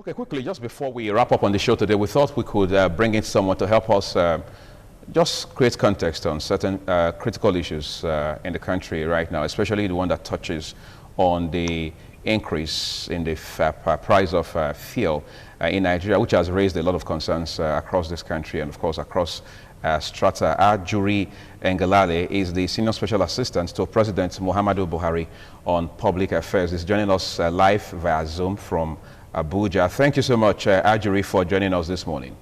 Okay, quickly, just before we wrap up on the show today, we thought we could bring in someone to help us just create context on certain critical issues in the country right now, especially the one that touches on the increase in the price of fuel in Nigeria, which has raised a lot of concerns across this country and, of course, across strata. Ajuri Engelale is the Senior Special Assistant to President Muhammadu Buhari on Public Affairs. He's joining us live via Zoom from Abuja. Thank you so much, Ajuri, for joining us this morning.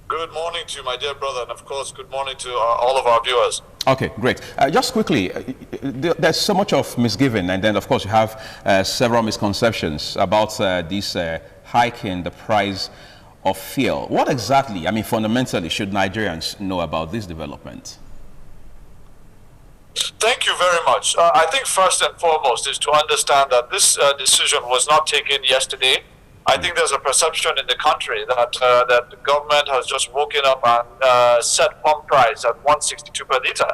Good morning to you, my dear brother, and of course, good morning to all of our viewers. Okay, great. Just quickly, there's so much of misgiving, and then, of course, you have several misconceptions about this hike in the price of fuel. What exactly, I mean, fundamentally, should Nigerians know about this development? Thank you very much. I think first and foremost is to understand that this decision was not taken yesterday. I think there's a perception in the country that that the government has just woken up and set pump price at 162 per liter,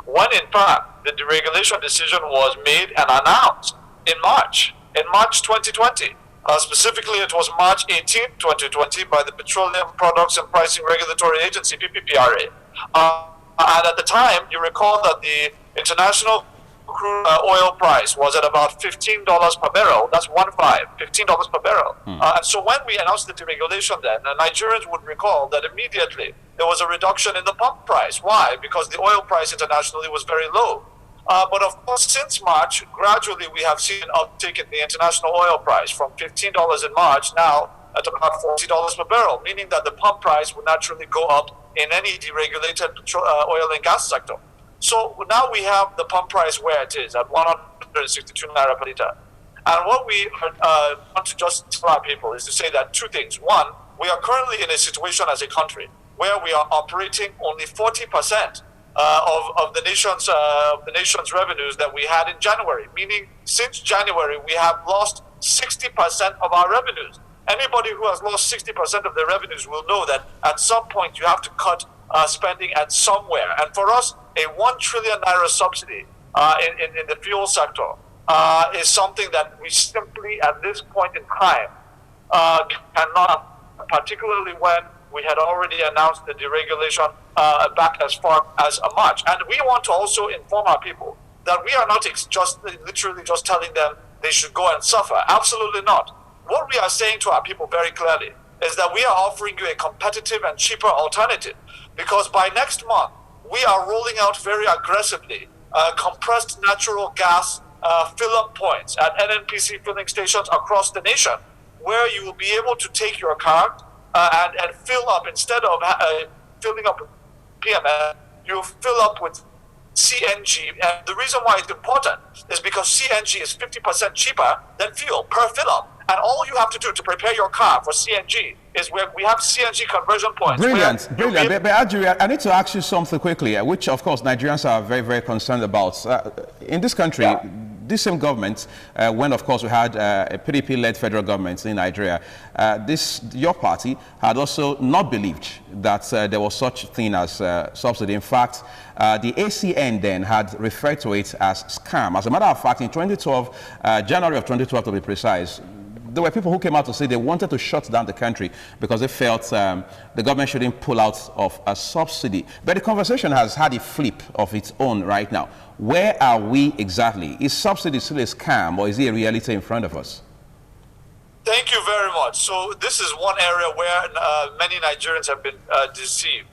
when in fact the deregulation decision was made and announced in March 2020. Specifically, it was March 18, 2020 by the Petroleum Products and Pricing Regulatory Agency, PPPRA. And at the time, you recall that the international crude oil price was at about $15 per barrel. That's $15 per barrel. And so when we announced the deregulation then, Nigerians would recall that immediately there was a reduction in the pump price. Why? Because the oil price internationally was very low. But of course, since March, gradually we have seen an uptick in the international oil price from $15 in March now at about $40 per barrel, meaning that the pump price will naturally go up in any deregulated oil and gas sector. So now we have the pump price where it is at 162 naira per liter. And what we want to just tell our people is to say that two things. One, we are currently in a situation as a country where we are operating only 40% of the nation's revenues that we had in January, meaning since January we have lost 60% of our revenues. Anybody who has lost 60% of their revenues will know that at some point you have to cut spending at somewhere. And for us, a 1 trillion naira subsidy in the fuel sector is something that we simply, at this point in time, cannot, particularly when we had already announced the deregulation back as far as March. And we want to also inform our people that we are not literally just telling them they should go and suffer. Absolutely not. What we are saying to our people very clearly is that we are offering you a competitive and cheaper alternative, because by next month, we are rolling out very aggressively compressed natural gas fill-up points at NNPC filling stations across the nation, where you will be able to take your car and fill up. Instead of filling up with PMS, you fill up with CNG. And the reason why it's important is because CNG is 50% cheaper than fuel per fill-up. And all you have to do to prepare your car for CNG is where we have CNG conversion points. Brilliant. But Ajuri, I need to ask you something quickly, which of course Nigerians are very, very concerned about. In this country, this same government, when of course we had a PDP-led federal government in Nigeria, your party had also not believed that there was such a thing as subsidy. In fact, the ACN then had referred to it as scam. As a matter of fact, in 2012, January of 2012 to be precise, there were people who came out to say they wanted to shut down the country because they felt the government shouldn't pull out of a subsidy. But the conversation has had a flip of its own right now. Where are we exactly? Is subsidy still a scam, or is it a reality in front of us? Thank you very much. So this is one area where many Nigerians have been deceived.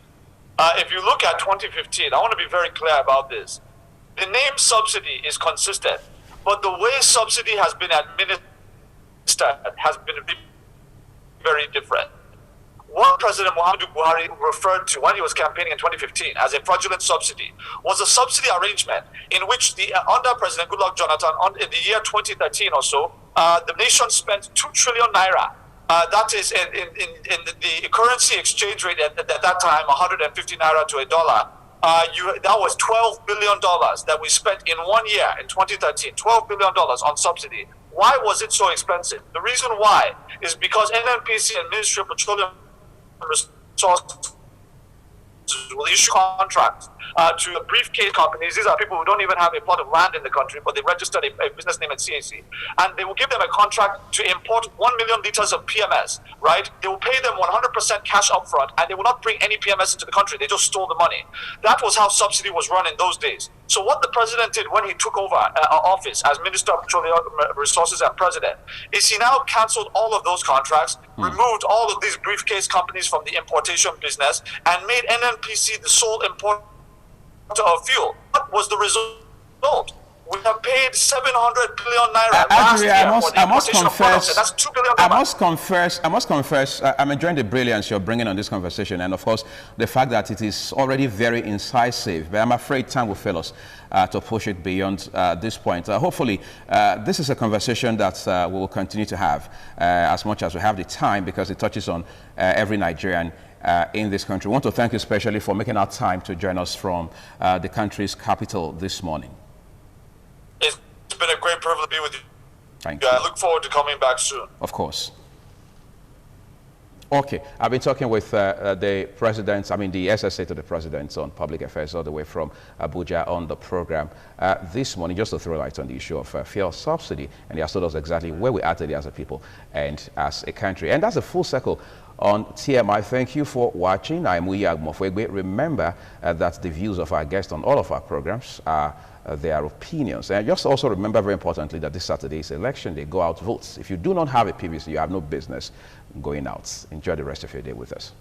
If you look at 2015, I want to be very clear about this. The name subsidy is consistent, but the way subsidy has been administered has been very different. What President Muhammadu Buhari referred to when he was campaigning in 2015 as a fraudulent subsidy was a subsidy arrangement in which under President Goodluck Jonathan in the year 2013 or so, the nation spent 2 trillion naira. That is in the currency exchange rate at that time, 150 naira to a dollar. That was $12 billion that we spent in 1 year in 2013, $12 billion on subsidy. Why was it so expensive? The reason why is because NNPC and Ministry of Petroleum Resources will issue contracts to briefcase companies. These are people who don't even have a plot of land in the country, but they registered a business name at CAC. And they will give them a contract to import 1 million liters of PMS, right? They will pay them 100% cash upfront, and they will not bring any PMS into the country. They just stole the money. That was how subsidy was run in those days. So what the president did when he took over office as Minister of Petroleum Resources and President is he now cancelled all of those contracts, removed all of these briefcase companies from the importation business, and made NNPC the sole importer of fuel. What was the result? We have paid 700 billion naira last year for the importation of products, and that's 2 billion. I must confess, I'm enjoying the brilliance you're bringing on this conversation, and of course, the fact that it is already very incisive. But I'm afraid time will fail us to push it beyond this point. Hopefully, this is a conversation that we will continue to have as much as we have the time, because it touches on every Nigerian in this country. We want to thank you especially for making our time to join us from the country's capital this morning. It's been a great privilege to be with you. Thank you. I look forward to coming back soon. Of course. Okay, I've been talking with the president, the SSA to the president on public affairs all the way from Abuja on the program this morning, just to throw light on the issue of fuel subsidy. And he has told us exactly where we are today as a people and as a country. And that's a full circle on TMI. Thank you for watching. I'm Uyag Mofwegwe. Remember that the views of our guests on all of our programs are their opinions. And just also remember, very importantly, that this Saturday is election day. Go out, vote. If you do not have a PVC, you have no business going out. Enjoy the rest of your day with us.